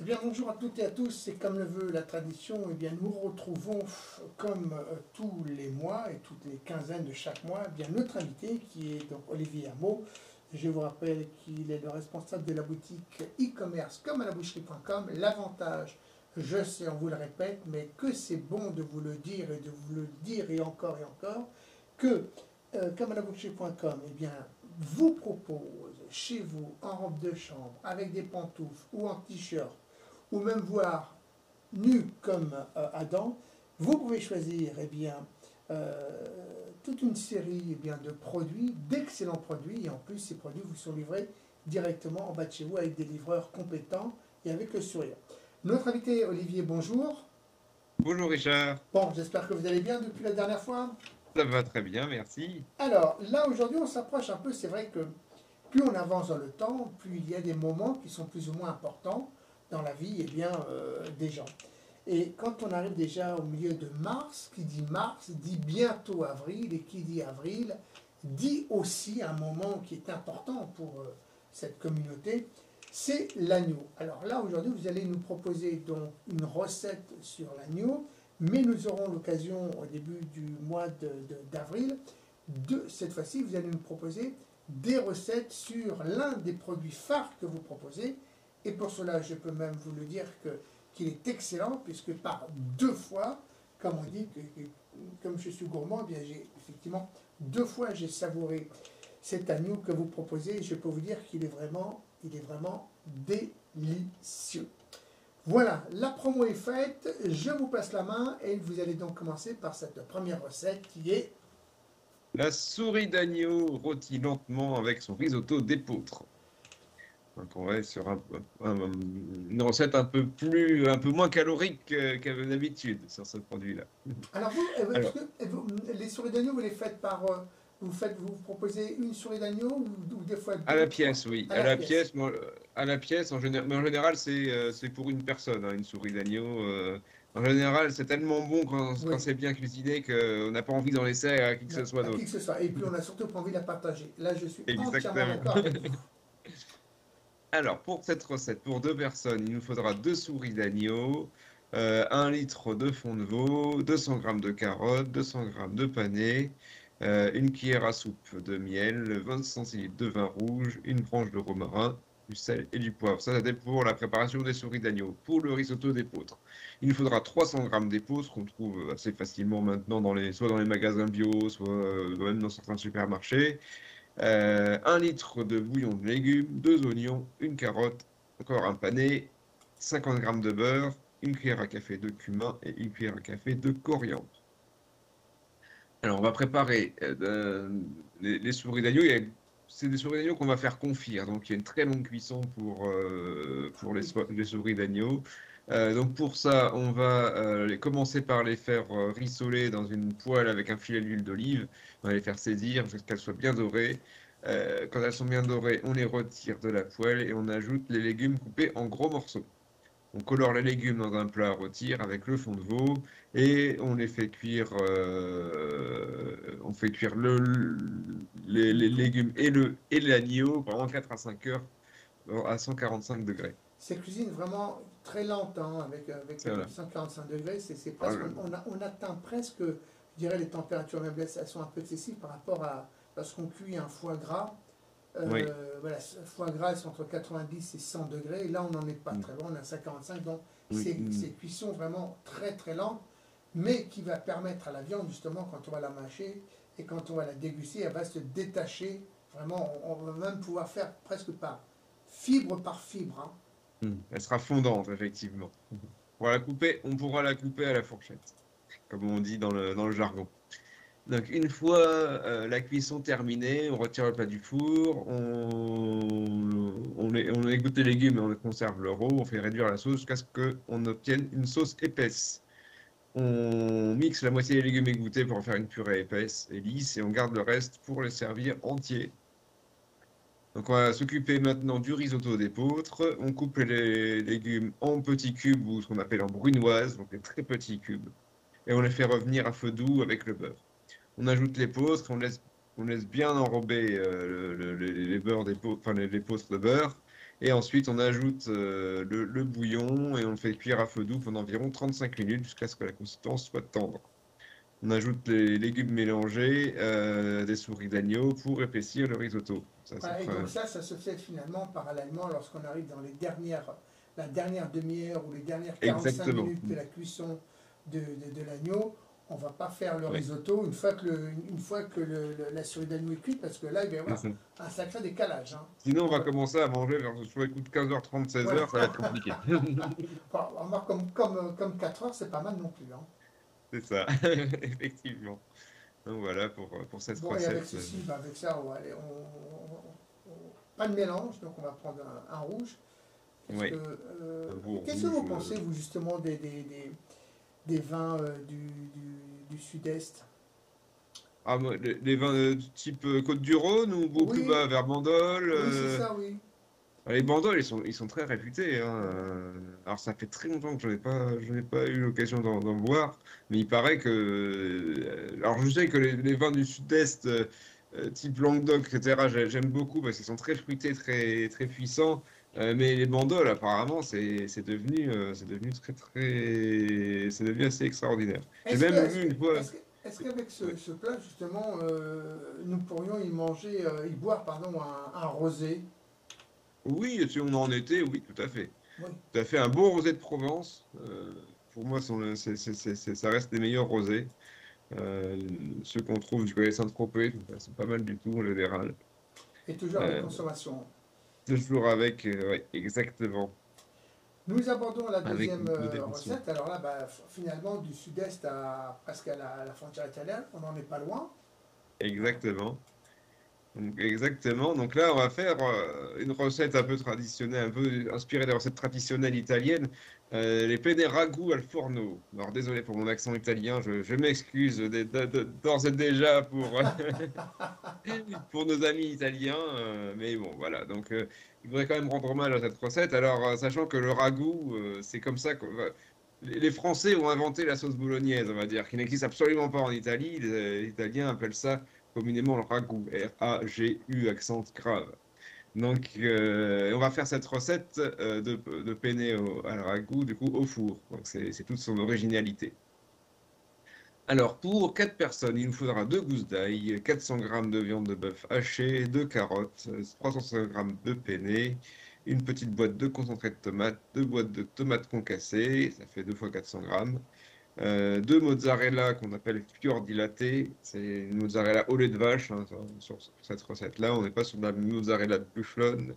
Eh bien, bonjour à toutes et à tous, et comme le veut la tradition, eh bien, nous retrouvons, comme tous les mois et toutes les quinzaines de chaque mois, eh bien, notre invité qui est donc Olivier Hameau. Je vous rappelle qu'il est le responsable de la boutique e-commerce comme à la boucherie.com. L'avantage, je sais, on vous le répète, mais que c'est bon de vous le dire et de vous le dire et encore, que comme à la boucherie.com, eh bien, vous propose chez vous en robe de chambre avec des pantoufles ou en t-shirt ou même voir nu comme Adam, vous pouvez choisir eh bien, toute une série eh bien, de produits, d'excellents produits, et en plus ces produits vous sont livrés directement en bas de chez vous avec des livreurs compétents et avec le sourire. Notre invité Olivier, bonjour. Bonjour Richard, Bon, j'espère que vous allez bien depuis la dernière fois. ça va très bien, merci. Alors là aujourd'hui on s'approche un peu, c'est vrai que plus on avance dans le temps, plus il y a des moments qui sont plus ou moins importants dans la vie eh bien, des gens. Et quand on arrive déjà au milieu de mars dit bientôt avril, et qui dit avril dit aussi un moment qui est important pour cette communauté, c'est l'agneau. Alors là aujourd'hui vous allez nous proposer donc une recette sur l'agneau, mais nous aurons l'occasion au début du mois d'avril, cette fois-ci vous allez nous proposer des recettes sur l'un des produits phares que vous proposez. Et pour cela, je peux même vous le dire qu'il est excellent, puisque par deux fois, comme on dit, comme je suis gourmand, eh bien j'ai effectivement deux fois j'ai savouré cet agneau que vous proposez, et je peux vous dire qu'il est vraiment délicieux. Voilà, la promo est faite, je vous passe la main, et vous allez donc commencer par cette première recette qui est... La souris d'agneau rôtie lentement avec son risotto d'épeautre. Donc on va être sur une recette un peu moins calorique qu'à d'habitude sur ce produit-là. Alors vous, Alors, les souris d'agneau, vous les faites par... vous proposez une souris d'agneau ou des fois à deux, la trois? pièce, oui, À à la la pièce. pièce, à la pièce mais en général c'est pour une personne, hein, une souris d'agneau. En général, c'est tellement bon quand Oui, c'est bien cuisiné qu'on n'a pas envie d'en laisser à qui que ce soit à qui d'autre. que ce soit. Et puis on n'a surtout pas envie de la partager. Là, je suis entièrement Exactement. d'accord avec vous. Alors, pour cette recette, pour deux personnes, il nous faudra deux souris d'agneau, 1 litre de fond de veau, 200 grammes de carottes, 200 grammes de panais, une cuillère à soupe de miel, 20 centilitres de vin rouge, une branche de romarin, du sel et du poivre. Ça, c'était pour la préparation des souris d'agneau. Pour le risotto d'épeautre, il nous faudra 300 grammes d'épeautre qu'on trouve assez facilement maintenant soit dans les magasins bio, soit même dans certains supermarchés. 1 litre de bouillon de légumes, 2 oignons, une carotte, encore un pané, 50 grammes de beurre, une cuillère à café de cumin et une cuillère à café de coriandre. Alors, on va préparer les souris d'agneau. C'est des souris d'agneau qu'on va faire confire. Donc, il y a une très longue cuisson pour Oui. les souris d'agneau. Donc, pour ça, on va commencer par les faire rissoler dans une poêle avec un filet d'huile d'olive. On va les faire saisir jusqu'à ce qu'elles soient bien dorées. Quand elles sont bien dorées, on les retire de la poêle et on ajoute les légumes coupés en gros morceaux. On colore les légumes dans un plat à rôtir avec le fond de veau et on les fait cuire. On fait cuire les légumes et l'agneau pendant 4 à 5 heures à 145 degrés. C'est cuisine vraiment très lente, hein, avec C'est voilà. 145 degrés. C'est presque, Voilà. on atteint presque, je dirais, les températures même, elles sont un peu excessives par rapport à lorsqu'on cuit un foie gras. Oui, Voilà, foie gras, c'est entre 90 et 100 degrés. Et là, on n'en est pas mm, très loin, on est à 145. Donc, oui, c'est cuisson vraiment très très lente, mais qui va permettre à la viande, justement, quand on va la mâcher et quand on va la déguster, elle va se détacher. Vraiment, on va même pouvoir faire presque par fibre. Hein. Elle sera fondante, effectivement. On pourra la couper à la fourchette, comme on dit dans le jargon. Donc, une fois la cuisson terminée, on retire le plat du four, on égoutte les légumes et on conserve le raw, on fait réduire la sauce jusqu'à ce qu'on obtienne une sauce épaisse. On mixe la moitié des légumes égouttés pour en faire une purée épaisse et lisse et on garde le reste pour les servir entiers. Donc, on va s'occuper maintenant du risotto d'épeautre. On coupe les légumes en petits cubes ou ce qu'on appelle en brunoise, donc des très petits cubes, et on les fait revenir à feu doux avec le beurre. On ajoute l'épeautre, on laisse bien enrober les beurres d'épeautre, enfin les l'épeautre de beurre, Et ensuite, on ajoute le bouillon et on le fait cuire à feu doux pendant environ 35 minutes jusqu'à ce que la consistance soit tendre. On ajoute les légumes mélangés, des souris d'agneau pour épaissir le risotto. Ça, Voilà, et donc ça se fait finalement parallèlement lorsqu'on arrive dans la dernière demi-heure ou les dernières 45 Exactement. minutes de la cuisson de l'agneau. On ne va pas faire le Ouais. risotto une fois que la souris d'agneau est cuite, parce que là, il va y avoir un sacré décalage. Hein. Sinon, on va commencer à manger sur les coups de 15h30, 16h, Voilà. ça va être compliqué. Enfin, remarque, comme 4 heures, c'est pas mal non plus. Hein. C'est ça, effectivement. Donc voilà pour cette Bon, et avec recette. ceci, ben avec ça, pas de mélange, donc on va prendre un rouge. Oui, un beau Qu'est-ce que vous rouge. pensez, vous, justement, des vins du sud-est? Ah, moi, les vins du type Côte-du-Rhône ou beaucoup Oui, bas vers Bandol. oui, c'est ça, oui. Les Bandols, ils sont très réputés, hein. Alors, ça fait très longtemps que je n'ai pas eu l'occasion d'en boire, mais il paraît que. Alors, je sais que les vins du Sud-Est, type Languedoc, etc., j'aime beaucoup parce qu'ils sont très fruités, très, très puissants. Mais les Bandols, apparemment, c'est devenu très, très. C'est devenu assez extraordinaire. J'ai Est-ce que, même est-ce vu que, une fois. est-ce que- est-ce qu'avec Ouais. ce plat, justement, nous pourrions y boire, pardon, un rosé? Oui, si on en était, oui, tout à fait. Oui. Tout à fait, un bon rosé de Provence. Pour moi, ça reste les meilleurs rosés. Euh, Ceux qu'on trouve du côté de Saint-Tropez, c'est pas mal du tout en général. Et toujours avec Euh, consommation. Toujours avec, ouais, exactement, Nous abordons la avec deuxième modération. recette. Alors là, bah, finalement, du sud-est à presque à la frontière italienne, on n'en est pas loin. Hein. Exactement. Exactement. Donc là, on va faire une recette un peu traditionnelle, un peu inspirée des recettes traditionnelles italiennes, les penne ragout al forno. Alors désolé pour mon accent italien, je m'excuse d'ores et déjà pour nos amis italiens, mais bon, voilà. Donc, il faudrait quand même rendre hommage à cette recette. Alors, sachant que le ragout, c'est comme ça que les Français ont inventé la sauce bolognaise, on va dire, qui n'existe absolument pas en Italie. Les Italiens appellent ça communément le ragout, R-A-G-U, accent grave. Donc, on va faire cette recette de penne à la ragout, du coup, au four. Donc, c'est toute son originalité. Alors, pour 4 personnes, il nous faudra 2 gousses d'ail, 400 grammes de viande de bœuf hachée, 2 carottes, 350 grammes de penne, une petite boîte de concentré de tomate, 2 boîtes de tomates concassées, ça fait 2 fois 400 grammes, 2 mozzarella qu'on appelle fior di latte, c'est une mozzarella au lait de vache, hein, sur cette recette-là, on n'est pas sur de la mozzarella de bufflone.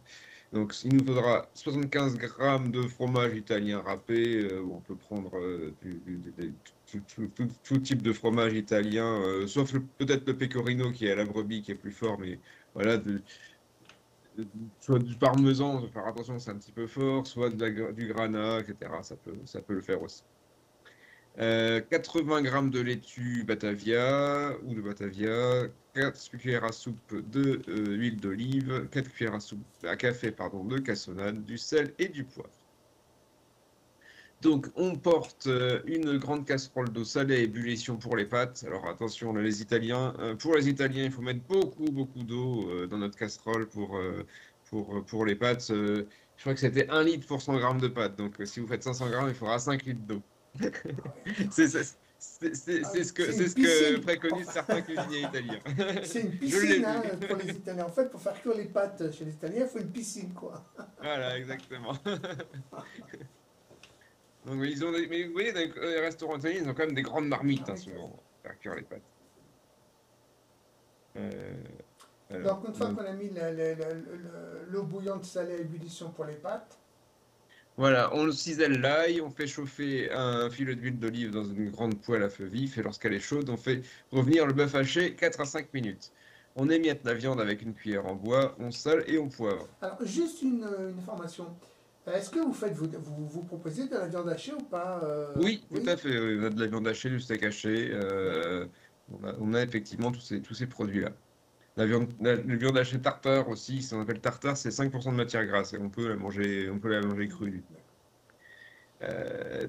Donc, il nous faudra 75 grammes de fromage italien râpé, on peut prendre tout type de fromage italien, sauf peut-être le pecorino qui est à la brebis qui est plus fort, mais voilà, soit du parmesan, faut faire attention, c'est un petit peu fort, soit du grana, etc. Ça peut le faire aussi. 80 grammes de laitue Batavia ou de Batavia, 4 cuillères à soupe de huile d'olive, 4 cuillères à café pardon, de cassonade, du sel et du poivre. Donc, on porte une grande casserole d'eau salée à ébullition pour les pâtes. Alors, attention, là, pour les Italiens, il faut mettre beaucoup, beaucoup d'eau dans notre casserole pour les pâtes. Je crois que c'était 1 litre pour 100 grammes de pâtes. Donc, si vous faites 500 grammes, il faudra 5 litres d'eau. Ah ouais. C'est ce que, C'est c'est une ce que piscine. préconisent certains cuisiniers italiens. C'est une Je l'ai piscine hein, vu. pour les Italiens. En fait, pour faire cuire les pâtes chez les Italiens, il faut une piscine, quoi. Voilà, exactement. Donc, mais vous voyez, dans les restaurants italiens, ils ont quand même des grandes marmites, Ah hein, oui, souvent, pour faire cuire les pâtes. Euh, alors, donc, une fois donc, qu'on a mis l'eau bouillante salée à ébullition pour les pâtes, voilà, on cisèle l'ail, on fait chauffer un filet d'huile d'olive dans une grande poêle à feu vif, et lorsqu'elle est chaude, on fait revenir le bœuf haché 4 à 5 minutes. On émiette la viande avec une cuillère en bois, on sale et on poivre. alors, juste une information. Est-ce que vous proposez de la viande hachée ou pas Oui, tout Oui. à fait, oui, on a de la viande hachée, du steak haché, on a effectivement tous ces produits-là. La viande hachée tartare aussi, si on appelle tartare, c'est 5% de matière grasse et on peut la manger crue.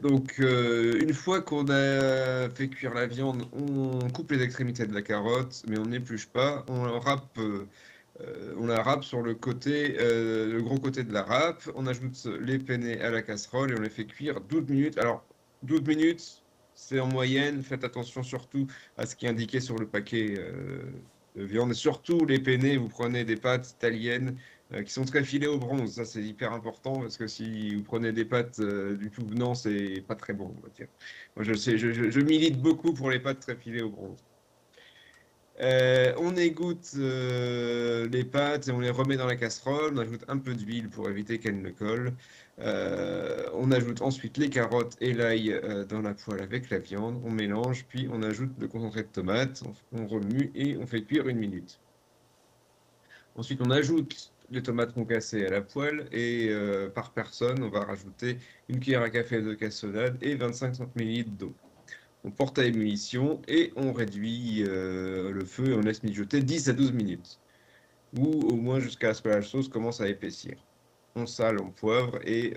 Donc, une fois qu'on a fait cuire la viande, on coupe les extrémités de la carotte, mais on n'épluche pas. On râpe on la râpe sur le gros côté de la râpe. On ajoute les penne à la casserole et on les fait cuire 12 minutes. Alors, 12 minutes, c'est en moyenne. Faites attention surtout à ce qui est indiqué sur le paquet de viande. Et surtout, les penne, vous prenez des pâtes italiennes qui sont très filées au bronze. Ça, c'est hyper important parce que si vous prenez des pâtes du tout venant, c'est pas très bon, on va dire. Moi, je sais, je milite beaucoup pour les pâtes très filées au bronze. On égoutte les pâtes et on les remet dans la casserole. On ajoute un peu d'huile pour éviter qu'elles ne collent. On ajoute ensuite les carottes et l'ail dans la poêle avec la viande. On mélange, puis on ajoute le concentré de tomate. On remue et on fait cuire 1 minute. Ensuite, on ajoute les tomates concassées à la poêle et par personne, on va rajouter une cuillère à café de cassonade et 25-30 ml d'eau. On porte à ébullition et on réduit le feu et on laisse mijoter 10 à 12 minutes. Ou au moins jusqu'à ce que la sauce commence à épaissir. On sale, on poivre et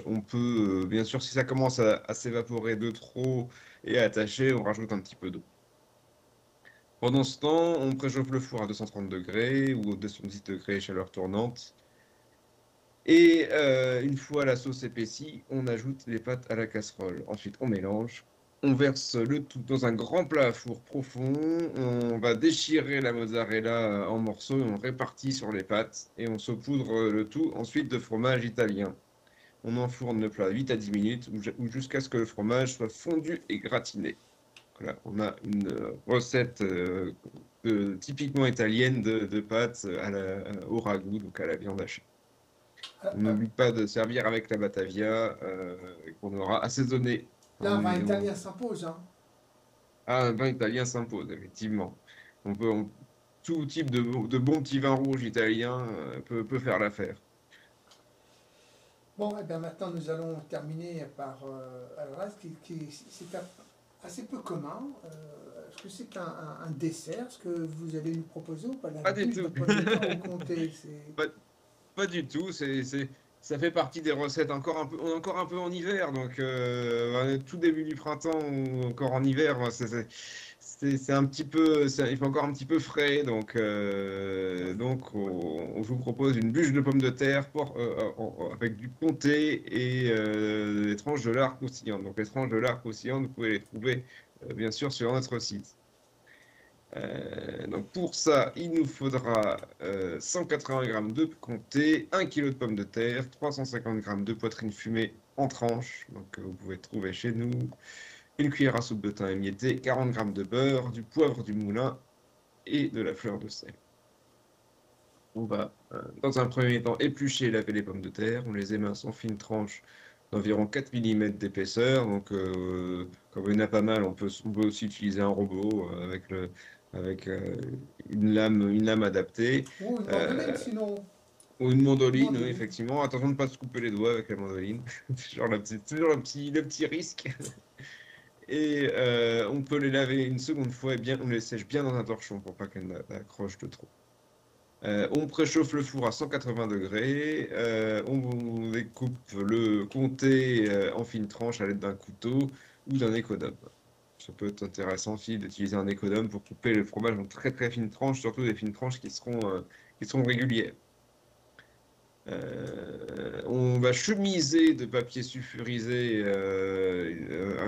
on peut, bien sûr, si ça commence à s'évaporer de trop et à attacher, on rajoute un petit peu d'eau. Pendant ce temps, on préchauffe le four à 230 degrés ou 210 degrés chaleur tournante. Et une fois la sauce épaissie, on ajoute les pâtes à la casserole. Ensuite, on mélange. On verse le tout dans un grand plat à four profond. On va déchirer la mozzarella en morceaux et on répartit sur les pâtes. Et on saupoudre le tout ensuite de fromage italien. On enfourne le plat 8 à 10 minutes ou jusqu'à ce que le fromage soit fondu et gratiné. Voilà, on a une recette typiquement italienne de pâtes au ragoût, donc à la viande hachée. Ah, On n'oublie pas de servir avec la Batavia qu'on aura assaisonné. là, un vin italien s'impose, hein. Ah, un vin italien s'impose, effectivement. Tout type de bon petit vin rouge italien peut faire l'affaire. Bon, et bien maintenant nous allons terminer par. Alors là, c'est assez peu commun. Est-ce que c'est un dessert, ce que vous allez nous proposer ou pas? La Pas du bûche de tout. pommes de terre au comté, Pas, pas du tout. Ça fait partie des recettes on est encore un peu en hiver, donc tout début du printemps ou encore en hiver, moi, c'est un petit peu, il fait encore un petit peu frais, donc je vous propose une bûche de pommes de terre avec du comté et des tranches de lard croustillantes. Donc les tranches de lard croustillantes, vous pouvez les trouver bien sûr sur notre site. Donc pour ça, il nous faudra 180 g de comté, 1 kg de pommes de terre, 350 g de poitrine fumée en tranches, donc vous pouvez trouver chez nous, une cuillère à soupe de thym émietté, 40 g de beurre, du poivre du moulin et de la fleur de sel. On va dans un premier temps éplucher et laver les pommes de terre, on les émince en fines tranches d'environ 4 mm d'épaisseur, donc comme il y en a pas mal, on peut aussi utiliser un robot avec une lame adaptée. ou une mandoline sinon. Ou une mandoline, oui, Mandoline. effectivement. Attention de ne pas se couper les doigts avec la mandoline. Toujours le petit risque. Et on peut les laver une seconde fois et bien, on les sèche bien dans un torchon pour pas qu'elles n'accrochent de trop. On préchauffe le four à 180 degrés. On découpe le comté en fines tranches à l'aide d'un couteau ou d'un économe. Ça peut être intéressant aussi d'utiliser un économe pour couper le fromage en très très fines tranches, surtout des fines tranches qui seront régulières. On va chemiser de papier sulfurisé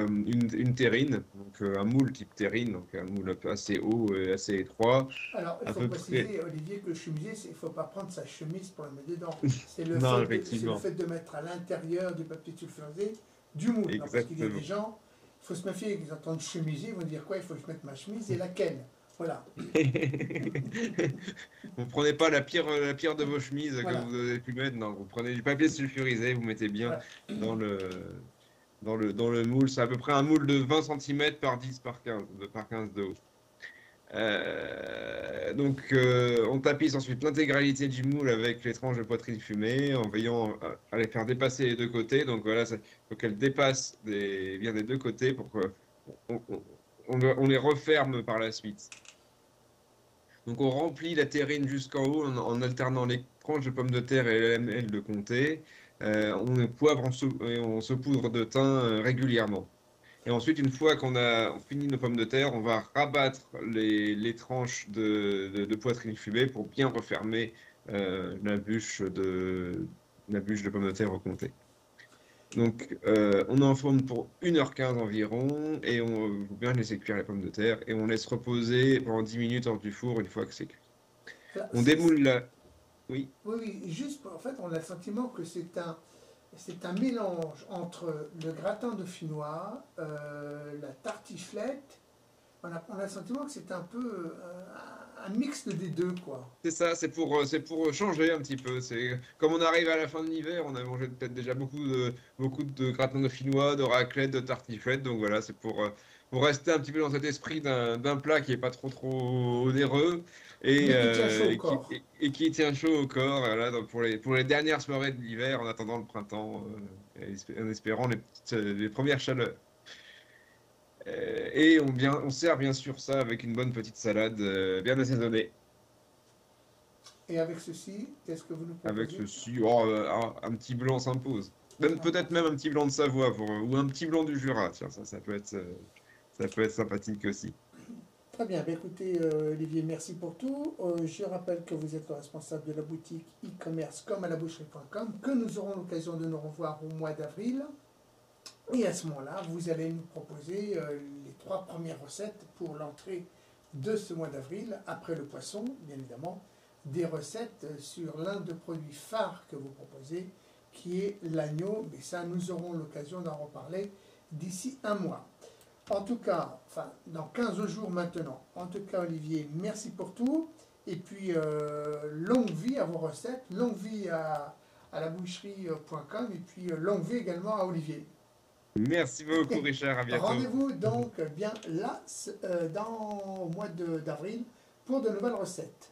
une terrine, donc un moule type terrine, donc un moule assez haut et assez étroit, Alors, il à faut peu près. préciser, Olivier, que le chemisier, il ne faut pas prendre sa chemise pour la mettre dedans. Non, C'est le effectivement, fait de mettre à l'intérieur du papier sulfurisé du moule. Non, parce qu'il y a des exactement. gens, il faut se méfier, ils entendent chemisier, ils vont dire quoi? Il faut que je mette ma chemise et laquelle? Voilà, Vous prenez pas la pire de vos chemises que voilà, vous avez pu mettre, non, vous prenez du papier sulfurisé, vous mettez bien voilà. dans le moule. C'est à peu près un moule de 20 cm par 10 par 15 de haut. On tapisse ensuite l'intégralité du moule avec les tranches de poitrine fumée en veillant à les faire dépasser les deux côtés. Donc voilà, il faut qu'elles dépassent bien des deux côtés pour qu'on on les referme par la suite. Donc on remplit la terrine jusqu'en haut en alternant les tranches de pommes de terre et les lamelles de comté. On poivre et on saupoudre de thym régulièrement. Et ensuite, une fois qu'on a fini nos pommes de terre, on va rabattre les tranches de poitrine fumée pour bien refermer la la bûche de pommes de terre au comté. Donc, on enfourne pour 1h15 environ et on faut bien laisser cuire les pommes de terre et on laisse reposer pendant 10 minutes hors du four une fois que c'est cuit. Voilà, On démoule la... Oui, oui, oui, juste, en fait, on a le sentiment que c'est un mélange entre le gratin de dauphinois, la tartiflette. On a le sentiment que c'est un peu un mix des deux, quoi. c'est ça, c'est pour changer un petit peu. C'est comme on arrive à la fin de l'hiver, on a mangé peut-être déjà beaucoup de gratin dauphinois, de raclette, de tartiflette. Donc voilà, c'est pour rester un petit peu dans cet esprit d'un plat qui est pas trop onéreux Mais qui tient chaud au corps. et qui tient chaud au corps. Voilà, donc pour les dernières soirées de l'hiver, en attendant le printemps, en espérant les premières chaleurs. Et on sert bien sûr ça avec une bonne petite salade bien assaisonnée. Et avec ceci, qu'est-ce que vous nous Avec proposez? ceci, oh, un petit blanc s'impose. Peut-être même un petit blanc de Savoie ou un petit blanc du Jura. Tiens, ça peut être sympathique aussi. Très bien, bah écoutez Olivier, merci pour tout. Je rappelle que vous êtes le responsable de la boutique e-commerce comme à la boucherie.com, que nous aurons l'occasion de nous revoir au mois d'avril. Et à ce moment-là, vous allez nous proposer les 3 premières recettes pour l'entrée de ce mois d'avril, après le poisson, bien évidemment, des recettes sur l'un des produits phares que vous proposez, qui est l'agneau. Mais ça, nous aurons l'occasion d'en reparler d'ici un mois. En tout cas, enfin, dans 15 jours maintenant. En tout cas, Olivier, merci pour tout. Et puis, longue vie à vos recettes, longue vie à la boucherie.com et puis longue vie également à Olivier. Merci beaucoup, Richard. À bientôt. Rendez-vous donc bien là, dans au mois d'avril, pour de nouvelles recettes.